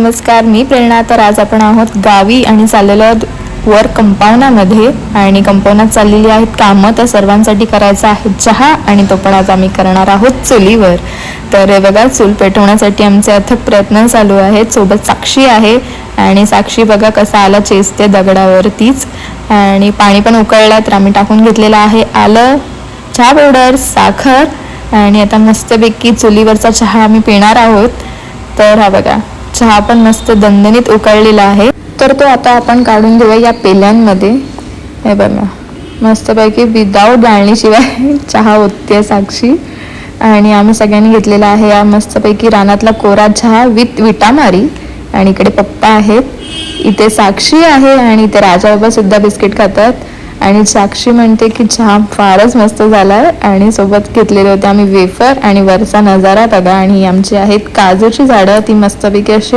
नमस्कार, मी प्रेरणा. तर आज आपण आहोत गावी आणि चाललेलो आहोत वर कंपाऊंडामध्ये आणि कंपाऊंडात चाललेली आहेत कामं. तर सर्वांसाठी करायचा आहे चहा आणि तो पण आज आम्ही करणार आहोत चुलीवर. तर बघा, चूल पेटवण्यासाठी आमचे अथक प्रयत्न चालू आहेत. सोबत साक्षी आहे आणि साक्षी बघा कसा आला चेचते दगडावरतीच. आणि पाणी पण उकळलं तर आम्ही टाकून घेतलेलं आहे आलं, चहा पावडर, साखर आणि आता मस्तपैकी चुलीवरचा चहा आम्ही पिणार आहोत. तर हा बघा, चहा पण मस्त दणदणीत उकळलेला आहे. तर तो आता आपण काढून घेऊया या पेल्यांमध्ये. हे बघा, मस्तपैकी विदाऊट गाळणीशिवाय चहा ओतते साक्षी. आणि आम्ही सगळ्यांनी घेतलेला आहे या मस्तपैकी रानातला कोरा चहा विथ विटामारी. आणि इकडे पप्पा आहेत, इथे साक्षी आहे आणि इथे राजा बाबा सुद्धा बिस्किट खातात. आणि साक्षी म्हणते की चहा फारच मस्त झालाय. आणि सोबत घेतलेले होते आम्ही वेफर आणि वरचा नजारा बघा. आणि आमची आहेत काजूची झाडं, ती मस्तपैकी अशी